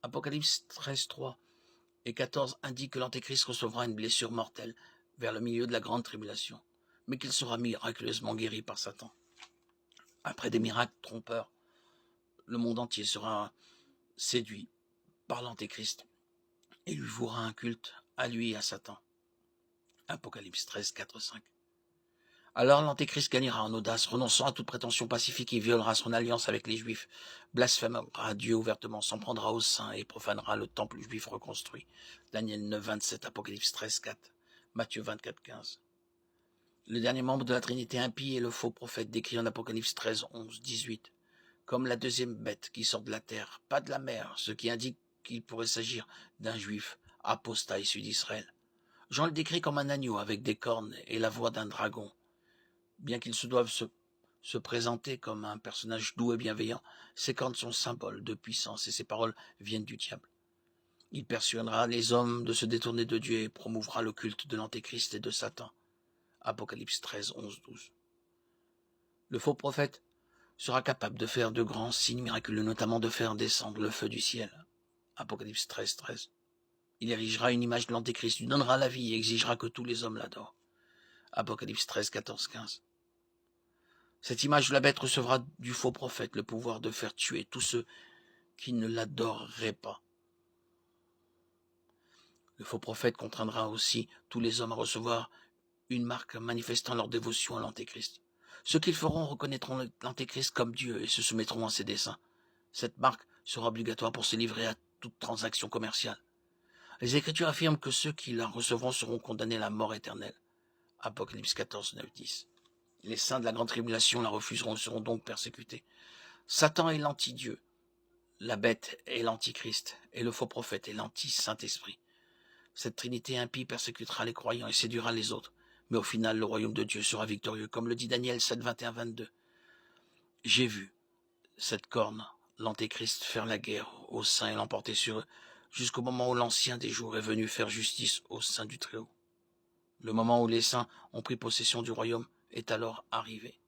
Apocalypse 13, 3 et 14 indiquent que l'Antéchrist recevra une blessure mortelle vers le milieu de la grande tribulation, mais qu'il sera miraculeusement guéri par Satan. Après des miracles trompeurs, le monde entier sera séduit par l'Antéchrist et lui vouera un culte à lui et à Satan. Apocalypse 13, 4, 5. Alors l'Antéchrist gagnera en audace, renonçant à toute prétention pacifique et violera son alliance avec les Juifs, blasphémera Dieu ouvertement, s'en prendra aux saints et profanera le temple juif reconstruit. Daniel 9, 27, Apocalypse 13, 4, Matthieu 24, 15. Le dernier membre de la Trinité impie est le faux prophète décrit en Apocalypse 13, 11, 18, comme la deuxième bête qui sort de la terre, pas de la mer, ce qui indique qu'il pourrait s'agir d'un juif apostat issu d'Israël. Jean le décrit comme un agneau avec des cornes et la voix d'un dragon. Bien qu'il se doive se présenter comme un personnage doux et bienveillant, ses cornes sont symboles de puissance et ses paroles viennent du diable. Il persuadera les hommes de se détourner de Dieu et promouvra le culte de l'Antéchrist et de Satan. Apocalypse 13, 11, 12. Le faux prophète sera capable de faire de grands signes miraculeux, notamment de faire descendre le feu du ciel. Apocalypse 13, 13. Il érigera une image de l'Antéchrist, lui donnera la vie et exigera que tous les hommes l'adorent. Apocalypse 13, 14, 15. Cette image de la bête recevra du faux prophète le pouvoir de faire tuer tous ceux qui ne l'adoreraient pas. Le faux prophète contraindra aussi tous les hommes à recevoir une marque manifestant leur dévotion à l'Antéchrist. Ceux qui le feront reconnaîtront l'Antéchrist comme Dieu et se soumettront à ses desseins. Cette marque sera obligatoire pour se livrer à toute transaction commerciale. Les Écritures affirment que ceux qui la recevront seront condamnés à la mort éternelle. Apocalypse 14, 9, 10. Les saints de la grande tribulation la refuseront et seront donc persécutés. Satan est l'anti-Dieu, la bête est l'antichrist, et le faux prophète est l'anti-Saint-Esprit. Cette trinité impie persécutera les croyants et séduira les autres, mais au final, le royaume de Dieu sera victorieux, comme le dit Daniel 7, 21, 22. J'ai vu cette corne, l'antéchrist, faire la guerre aux saints et l'emporter sur eux, jusqu'au moment où l'ancien des jours est venu faire justice au sein du Très-Haut. Le moment où les saints ont pris possession du royaume est alors arrivé.